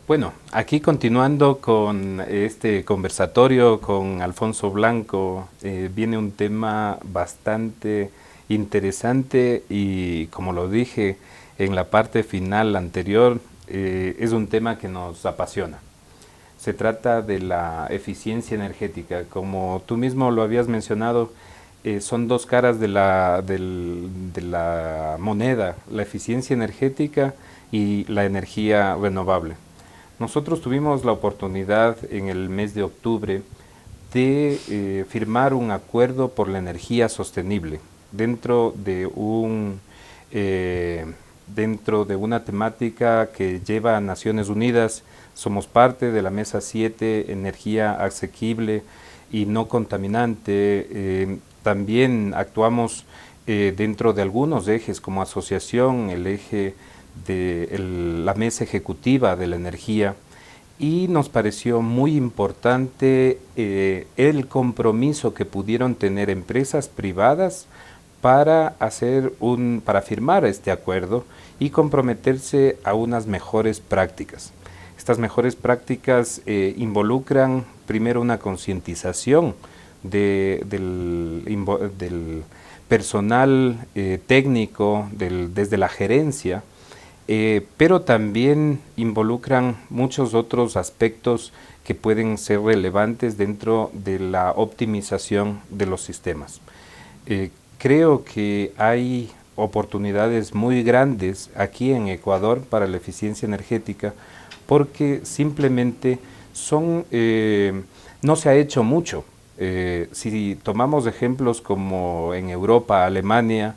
Bueno, aquí continuando con este conversatorio con Alfonso Blanco, viene un tema bastante interesante y, como lo dije en la parte final anterior, es un tema que nos apasiona. Se trata de la eficiencia energética. Como tú mismo lo habías mencionado, son dos caras de la moneda, la eficiencia energética y la energía renovable. Nosotros tuvimos la oportunidad en el mes de octubre de firmar un acuerdo por la energía sostenible dentro de dentro de una temática que lleva a Naciones Unidas. Somos parte de la Mesa 7, Energía Asequible y No Contaminante. También actuamos dentro de algunos ejes como asociación, el eje de la Mesa Ejecutiva de la Energía, y nos pareció muy importante el compromiso que pudieron tener empresas privadas para firmar este acuerdo y comprometerse a unas mejores prácticas. Estas mejores prácticas involucran primero una concientización del personal técnico desde la gerencia, pero también involucran muchos otros aspectos que pueden ser relevantes dentro de la optimización de los sistemas. Creo que hay oportunidades muy grandes aquí en Ecuador para la eficiencia energética, porque simplemente no se ha hecho mucho. Si tomamos ejemplos como en Europa, Alemania,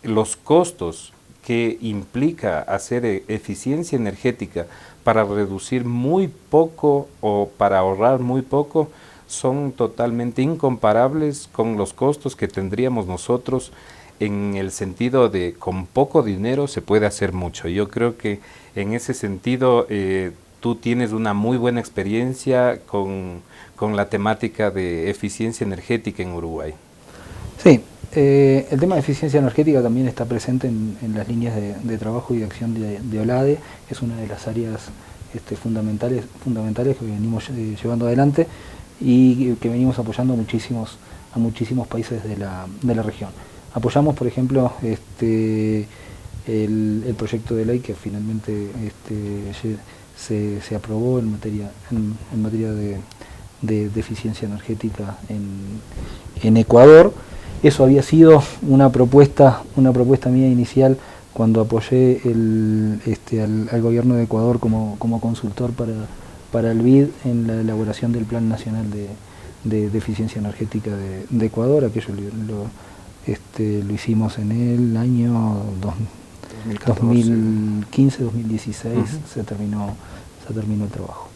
los costos que implica hacer eficiencia energética para reducir muy poco o para ahorrar muy poco son totalmente incomparables con los costos que tendríamos nosotros, en el sentido de con poco dinero se puede hacer mucho. Yo creo que en ese sentido tú tienes una muy buena experiencia con la temática de eficiencia energética en Uruguay. Sí, el tema de eficiencia energética también está presente en las líneas de trabajo y de acción de OLADE. Es una de las áreas fundamentales que venimos llevando adelante y que venimos apoyando a muchísimos países de la región. Apoyamos, por ejemplo, el proyecto de ley que finalmente se aprobó en materia de eficiencia energética en Ecuador. Eso había sido una propuesta mía inicial cuando apoyé al gobierno de Ecuador como consultor para el BID en la elaboración del Plan Nacional de Eficiencia Energética de Ecuador. Aquello lo hicimos en el año 2015-2016, se terminó el trabajo.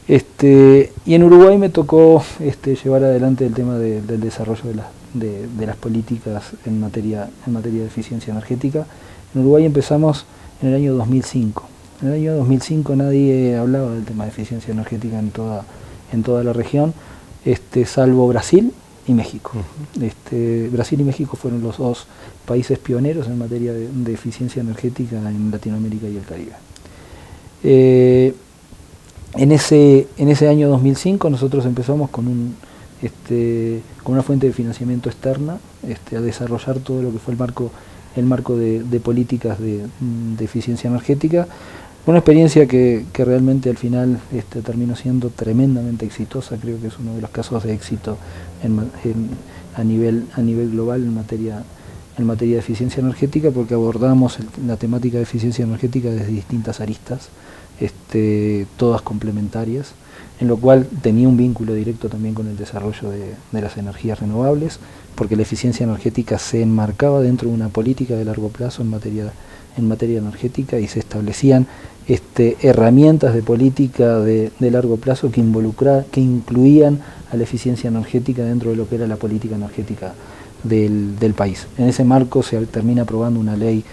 Y en Uruguay me tocó llevar adelante el tema del desarrollo de las políticas en materia de eficiencia energética. En Uruguay empezamos en el año 2005. En el año 2005 nadie hablaba del tema de eficiencia energética en toda la región, salvo Brasil y México. Brasil y México fueron los dos países pioneros en materia de eficiencia energética en Latinoamérica y el Caribe. En ese año 2005 nosotros empezamos con una fuente de financiamiento externa a desarrollar todo lo que fue el marco de políticas de eficiencia energética. Una experiencia que realmente al final terminó siendo tremendamente exitosa. Creo que es uno de los casos de éxito a nivel global en materia de eficiencia energética, porque abordamos la temática de eficiencia energética desde distintas aristas, todas complementarias, en lo cual tenía un vínculo directo también con el desarrollo de las energías renovables, porque la eficiencia energética se enmarcaba dentro de una política de largo plazo en materia energética, y se establecían herramientas de política de largo plazo que incluían a la eficiencia energética dentro de lo que era la política energética del país. En ese marco se termina aprobando una ley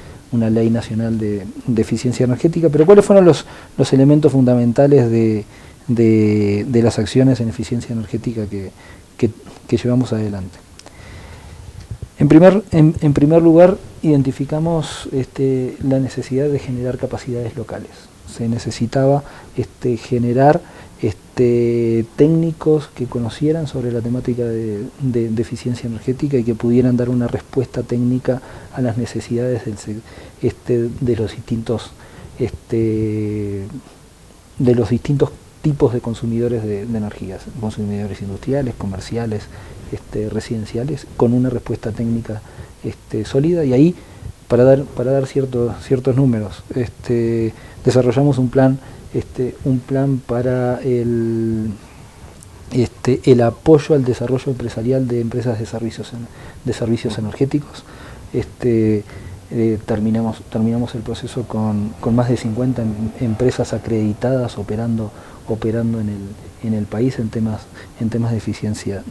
nacional de eficiencia energética. Pero ¿cuáles fueron los elementos fundamentales de las acciones en eficiencia energética que llevamos adelante? En primer lugar, identificamos la necesidad de generar capacidades locales. se necesitaba generar técnicos que conocieran sobre la temática de eficiencia energética y que pudieran dar una respuesta técnica a las necesidades de los distintos tipos de consumidores de energías, consumidores industriales, comerciales, residenciales, con una respuesta técnica sólida. Y ahí, para dar ciertos números, desarrollamos un plan para el apoyo al desarrollo empresarial de empresas de servicios energéticos. Terminamos el proceso con más de 50 empresas acreditadas operando en el país en temas de eficiencia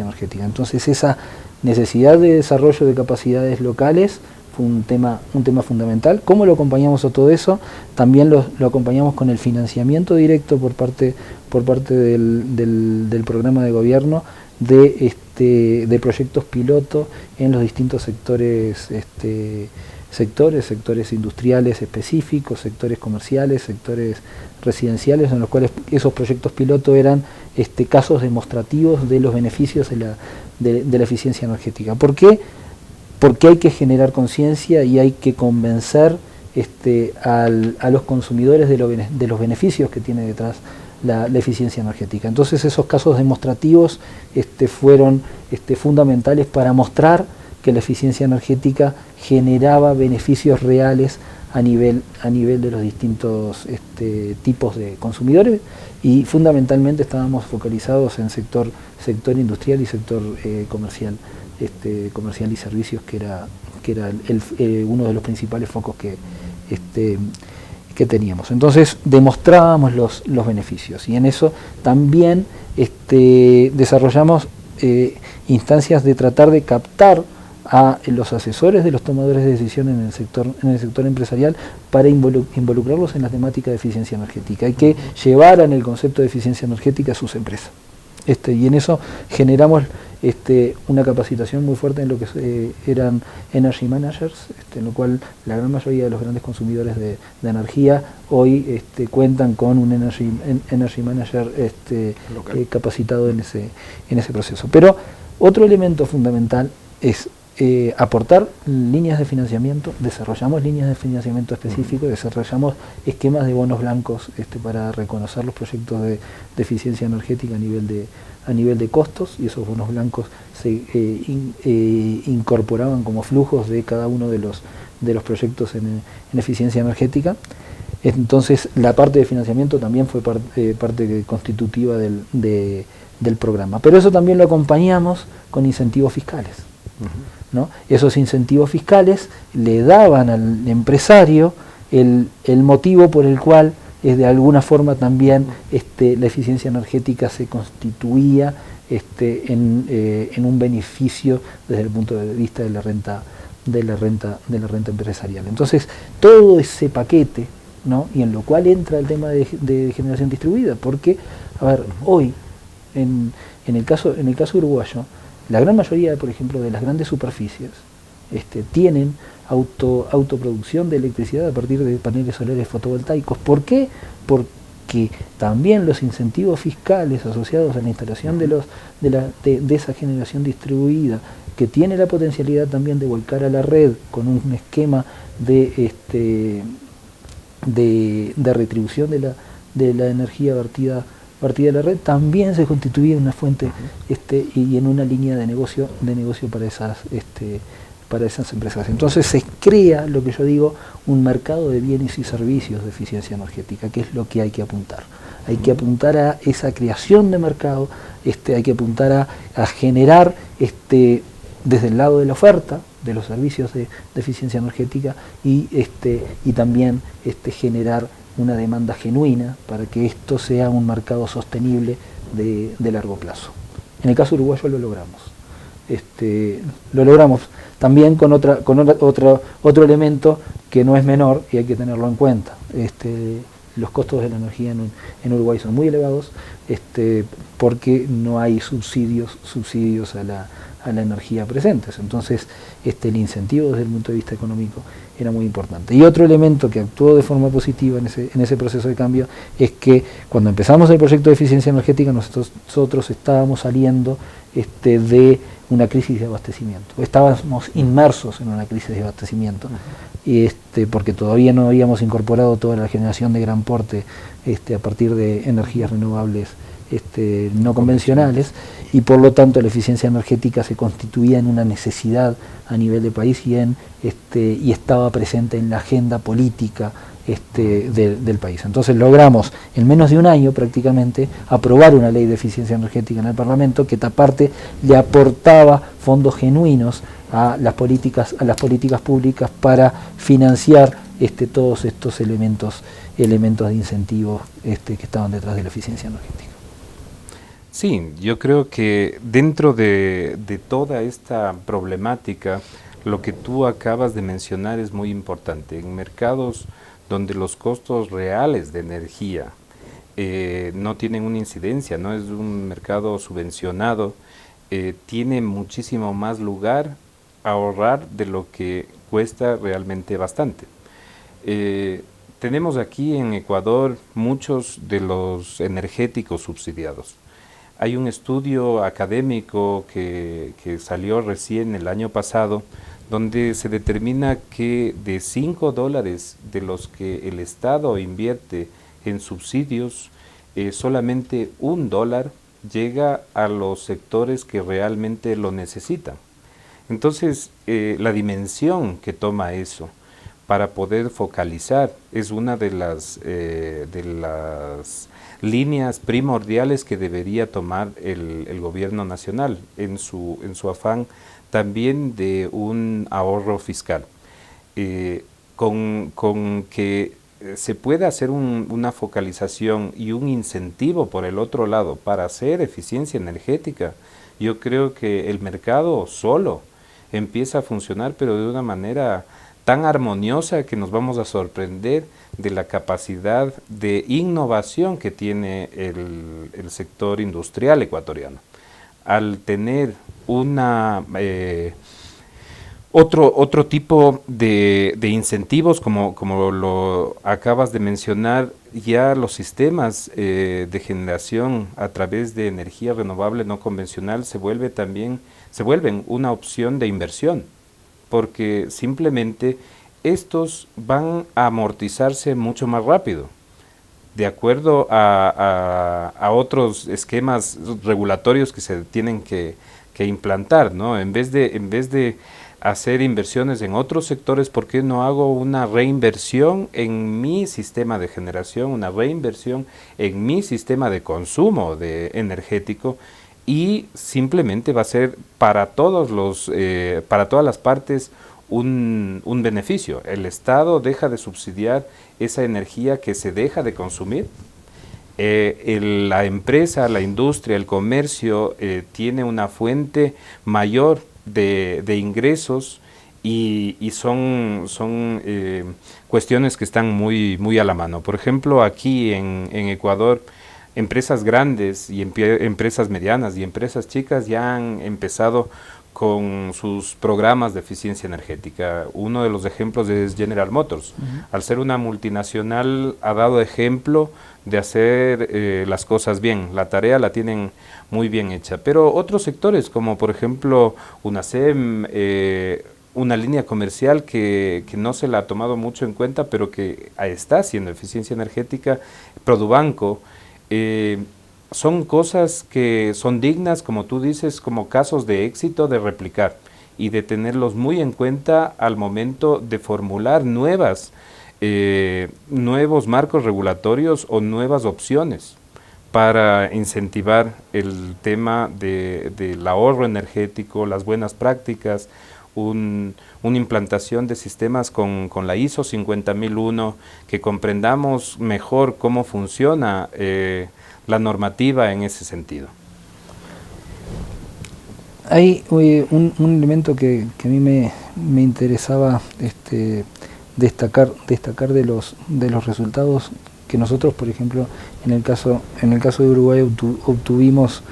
energética. Entonces, esa necesidad de desarrollo de capacidades locales fue un tema fundamental. ¿Cómo lo acompañamos a todo eso? También lo acompañamos con el financiamiento directo por parte del programa de gobierno de proyectos piloto en los distintos sectores industriales específicos, sectores comerciales, sectores residenciales, en los cuales esos proyectos piloto eran casos demostrativos de los beneficios de la eficiencia energética. ¿Por qué? Porque hay que generar conciencia y hay que convencer a los consumidores de los beneficios que tiene detrás la eficiencia energética. Entonces, esos casos demostrativos fueron fundamentales para mostrar que la eficiencia energética generaba beneficios reales a nivel de los distintos tipos de consumidores, y fundamentalmente estábamos focalizados en sector industrial y sector comercial y servicios, que era uno de los principales focos que teníamos. Entonces demostrábamos los beneficios, y en eso también desarrollamos instancias de tratar de captar a los asesores de los tomadores de decisión en el sector empresarial para involucrarlos en la temática de eficiencia energética, y que llevaran el concepto de eficiencia energética a sus empresas. Y en eso generamos una capacitación muy fuerte en lo que eran Energy Managers, en lo cual la gran mayoría de los grandes consumidores de energía hoy cuentan con un Energy Manager capacitado en ese proceso. Pero otro elemento fundamental es aportar líneas de financiamiento. Desarrollamos líneas de financiamiento específicos, desarrollamos esquemas de bonos blancos para reconocer los proyectos de eficiencia energética a nivel de costos, y esos bonos blancos se incorporaban como flujos de cada uno de los proyectos en eficiencia energética. Entonces, la parte de financiamiento también fue parte constitutiva del programa. Pero eso también lo acompañamos con incentivos fiscales, ¿no? Esos incentivos fiscales le daban al empresario el motivo por el cual de alguna forma también la eficiencia energética se constituía en un beneficio desde el punto de vista de la renta empresarial. Entonces, todo ese paquete, ¿no? Y en lo cual entra el tema de generación distribuida, porque, a ver, hoy en el caso uruguayo, la gran mayoría, por ejemplo, de las grandes superficies tienen autoproducción de electricidad a partir de paneles solares fotovoltaicos. ¿Por qué? Porque también los incentivos fiscales asociados a la instalación de esa generación distribuida, que tiene la potencialidad también de volcar a la red con un esquema de retribución de la energía vertida a la red, también se constituye una fuente y en una línea de negocio para esas empresas. Entonces se crea, lo que yo digo, un mercado de bienes y servicios de eficiencia energética, que es lo que hay que apuntar. Hay que apuntar a esa creación de mercado, hay que apuntar a generar desde el lado de la oferta de los servicios de eficiencia energética y también generar una demanda genuina para que esto sea un mercado sostenible de largo plazo. En el caso uruguayo lo logramos. Lo logramos también con otro elemento que no es menor y hay que tenerlo en cuenta. Los costos de la energía en Uruguay son muy elevados, porque no hay subsidios a la energía presentes. Entonces, el incentivo desde el punto de vista económico era muy importante. Y otro elemento que actuó de forma positiva en ese proceso de cambio es que cuando empezamos el proyecto de eficiencia energética nosotros estábamos saliendo de una crisis de abastecimiento. Estábamos inmersos en una crisis de abastecimiento, porque todavía no habíamos incorporado toda la generación de gran porte a partir de energías renovables no convencionales, y por lo tanto la eficiencia energética se constituía en una necesidad a nivel de país y estaba presente en la agenda política del país. Entonces logramos en menos de un año prácticamente aprobar una ley de eficiencia energética en el Parlamento que aparte le aportaba fondos genuinos a las políticas públicas para financiar todos estos elementos de incentivos que estaban detrás de la eficiencia energética. Sí, yo creo que dentro de toda esta problemática, lo que tú acabas de mencionar es muy importante. En mercados donde los costos reales de energía no tienen una incidencia, no es un mercado subvencionado, tiene muchísimo más lugar a ahorrar de lo que cuesta realmente bastante. Tenemos aquí en Ecuador muchos de los energéticos subsidiados. Hay un estudio académico que salió recién el año pasado, donde se determina que de $5 de los que el Estado invierte en subsidios, solamente $1 llega a los sectores que realmente lo necesitan. Entonces, la dimensión que toma eso para poder focalizar es una de las líneas primordiales que debería tomar el gobierno nacional en su afán también de un ahorro fiscal. Con que se pueda hacer una focalización y un incentivo por el otro lado para hacer eficiencia energética, yo creo que el mercado solo empieza a funcionar, pero de una manera tan armoniosa que nos vamos a sorprender de la capacidad de innovación que tiene el sector industrial ecuatoriano. Al tener otro tipo de incentivos, como lo acabas de mencionar, ya los sistemas de generación a través de energía renovable no convencional se vuelven una opción de inversión, porque simplemente estos van a amortizarse mucho más rápido, de acuerdo a otros esquemas regulatorios que se tienen que implantar, ¿no? En vez de hacer inversiones en otros sectores, ¿por qué no hago una reinversión en mi sistema de generación, una reinversión en mi sistema de consumo energético? Y simplemente va a ser para todas las partes un beneficio. El Estado deja de subsidiar esa energía que se deja de consumir. La empresa, la industria, el comercio tiene una fuente mayor de ingresos y son cuestiones que están muy a la mano. Por ejemplo, aquí en Ecuador, empresas grandes y empresas medianas y empresas chicas ya han empezado con sus programas de eficiencia energética. Uno de los ejemplos es General Motors. Al ser una multinacional ha dado ejemplo de hacer las cosas bien. La tarea la tienen muy bien hecha. Pero otros sectores, como por ejemplo UNACEM, una línea comercial que no se la ha tomado mucho en cuenta, pero que está haciendo eficiencia energética, Produbanco, son cosas que son dignas, como tú dices, como casos de éxito de replicar y de tenerlos muy en cuenta al momento de formular nuevos marcos regulatorios o nuevas opciones para incentivar el tema del ahorro energético, las buenas prácticas, una implantación de sistemas con la ISO 50001, que comprendamos mejor cómo funciona la normativa en ese sentido. Hay un elemento que a mí me interesaba destacar de los resultados que nosotros, por ejemplo, en el caso de Uruguay obtuvimos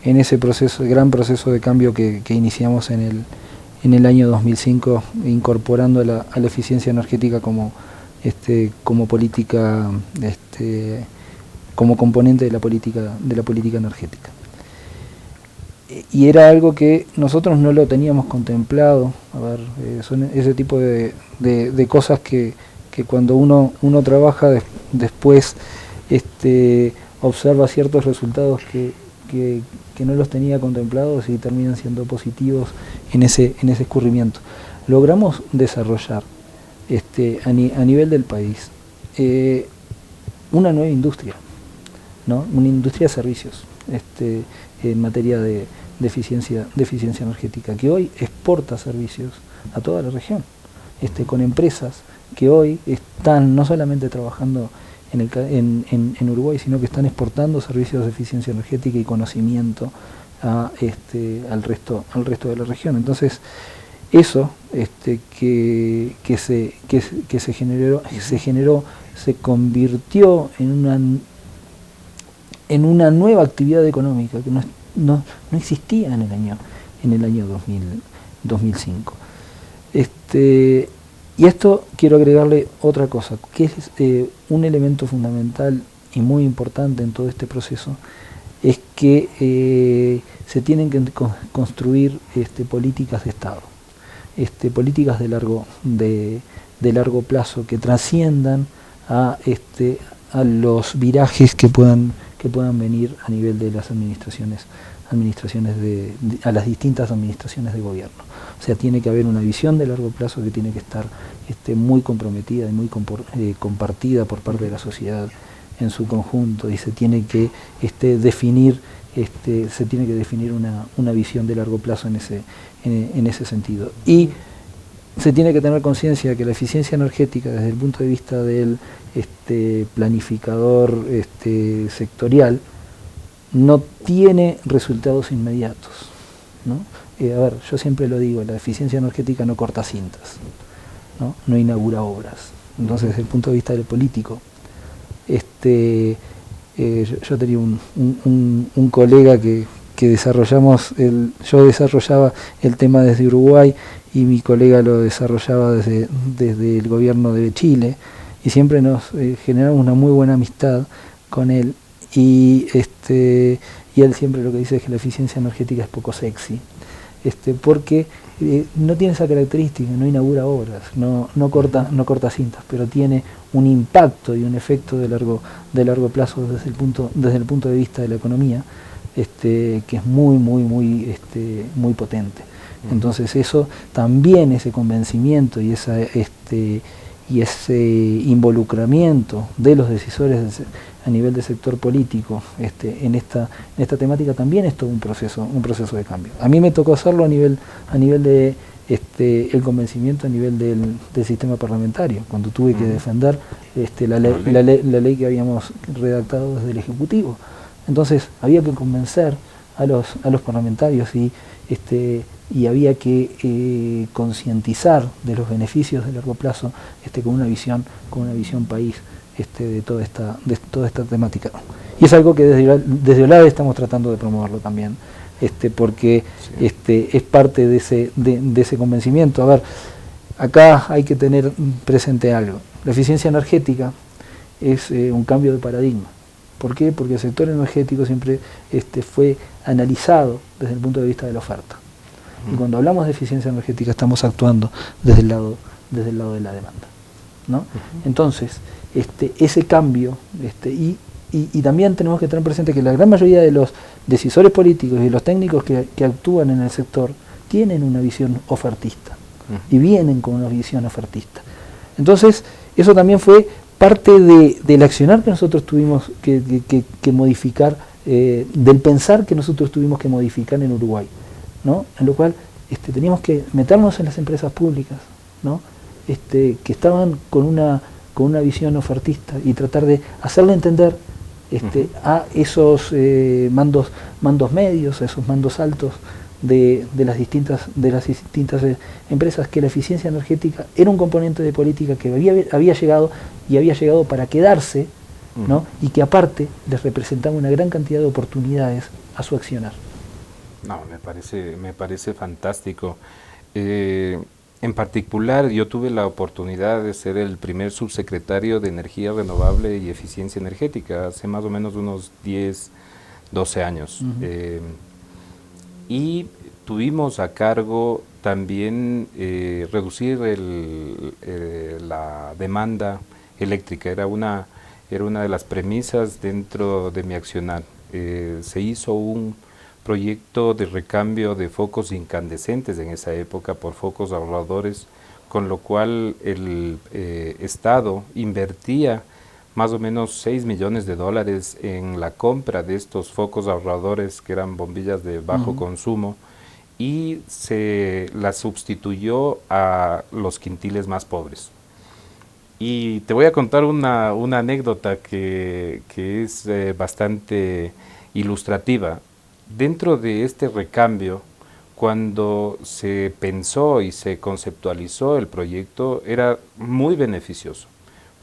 en ese proceso, gran proceso de cambio que iniciamos en el año 2005, incorporando a la eficiencia energética como política, como componente de la política energética. Y era algo que nosotros no lo teníamos contemplado. A ver, son ese tipo de cosas que cuando uno trabaja después observa ciertos resultados que no los tenía contemplados y terminan siendo positivos en ese escurrimiento. Logramos desarrollar a nivel del país una nueva industria, ¿no? Una industria de servicios en materia de eficiencia energética, que hoy exporta servicios a toda la región, con empresas que hoy están no solamente trabajando en Uruguay, sino que están exportando servicios de eficiencia energética y conocimiento al resto de la región. Entonces, eso que se generó, se convirtió en una nueva actividad económica que no existía en el año 2005. Y esto quiero agregarle otra cosa, que es un elemento fundamental y muy importante en todo este proceso, es que se tienen que construir políticas de Estado, políticas de largo plazo que trasciendan a los virajes que puedan venir a nivel de las administraciones a las distintas administraciones de gobierno. O sea, tiene que haber una visión de largo plazo que tiene que estar muy comprometida y muy compartida por parte de la sociedad en su conjunto, y se tiene que definir una visión de largo plazo en ese sentido. Y se tiene que tener conciencia de que la eficiencia energética, desde el punto de vista del planificador sectorial, no tiene resultados inmediatos, ¿no? A ver, yo siempre lo digo, la eficiencia energética no corta cintas, no inaugura obras. Entonces, desde el punto de vista del político, yo tenía un colega que yo desarrollaba el tema desde Uruguay y mi colega lo desarrollaba desde el gobierno de Chile, y siempre nos generamos una muy buena amistad con él, y él siempre lo que dice es que la eficiencia energética es poco sexy, porque no tiene esa característica, no inaugura obras, no corta cintas, pero tiene un impacto y un efecto de largo plazo desde el punto de vista de la economía, que es muy potente. Entonces eso también, ese convencimiento y ese involucramiento de los decisores a nivel del sector político en esta temática, también es todo un proceso de cambio. A mí me tocó hacerlo a nivel de el convencimiento a nivel del sistema parlamentario, cuando tuve que defender la ley que habíamos redactado desde el Ejecutivo. Entonces había que convencer a los parlamentarios y había que concientizar de los beneficios de largo plazo con una visión país de toda esta temática. Y es algo que desde OLADE estamos tratando de promoverlo también, porque es parte de ese convencimiento. A ver, acá hay que tener presente algo. La eficiencia energética es un cambio de paradigma. ¿Por qué? Porque el sector energético siempre fue analizado desde el punto de vista de la oferta. Y cuando hablamos de eficiencia energética estamos actuando desde el lado de la demanda, ¿no? Entonces, ese cambio, y también tenemos que tener presente que la gran mayoría de los decisores políticos y los técnicos que actúan en el sector tienen una visión ofertista y vienen con una visión ofertista. Entonces, eso también fue parte del accionar que nosotros tuvimos que modificar, del pensar que nosotros tuvimos que modificar en Uruguay, ¿no? En lo cual teníamos que meternos en las empresas públicas, ¿no? Que estaban con una visión ofertista, y tratar de hacerle entender a esos mandos medios, a esos mandos altos de las distintas empresas, que la eficiencia energética era un componente de política que había llegado para quedarse, ¿no? Y que aparte les representaba una gran cantidad de oportunidades a su accionar. No, me parece fantástico. En particular, yo tuve la oportunidad de ser el primer subsecretario de Energía Renovable y Eficiencia Energética hace más o menos unos 10, 12 años. Y tuvimos a cargo también reducir la demanda eléctrica. Era una de las premisas dentro de mi accionar. Se hizo un proyecto de recambio de focos incandescentes en esa época por focos ahorradores, con lo cual el Estado invertía más o menos 6 millones de dólares en la compra de estos focos ahorradores, que eran bombillas de bajo consumo, y se las sustituyó a los quintiles más pobres. Y te voy a contar una anécdota que es bastante ilustrativa. Dentro de este recambio, cuando se pensó y se conceptualizó el proyecto, era muy beneficioso,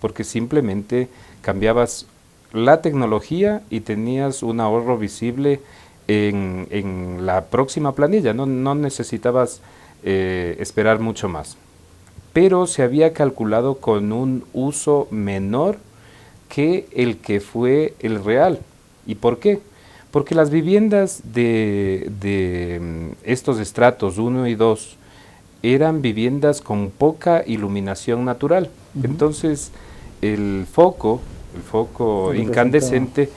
porque simplemente cambiabas la tecnología y tenías un ahorro visible en la próxima planilla, no necesitabas esperar mucho más. Pero se había calculado con un uso menor que el que fue el real. ¿Y por qué? Porque las viviendas de estos estratos 1 y 2 eran viviendas con poca iluminación natural. Entonces, el foco incandescente,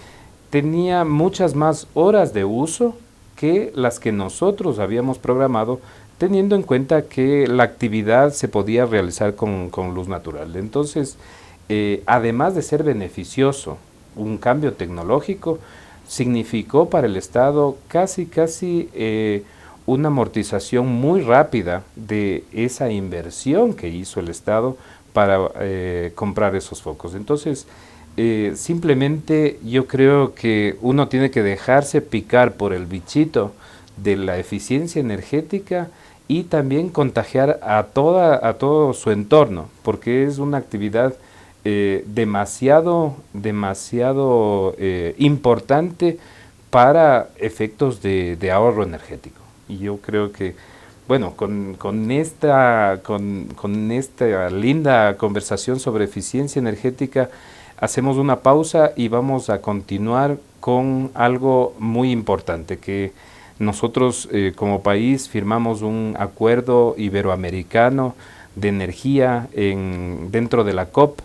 tenía muchas más horas de uso que las que nosotros habíamos programado, teniendo en cuenta que la actividad se podía realizar con luz natural. Entonces, además de ser beneficioso, un cambio tecnológico significó para el Estado casi una amortización muy rápida de esa inversión que hizo el Estado para comprar esos focos. Entonces, simplemente yo creo que uno tiene que dejarse picar por el bichito de la eficiencia energética y también contagiar a todo su entorno, porque es una actividad demasiado importante para efectos de ahorro energético. Y yo creo que, bueno, con esta linda conversación sobre eficiencia energética, hacemos una pausa y vamos a continuar con algo muy importante, que nosotros como país firmamos un acuerdo iberoamericano de energía dentro de la COP,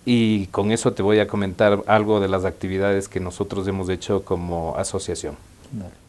y con eso te voy a comentar algo de las actividades que nosotros hemos hecho como asociación. Dale.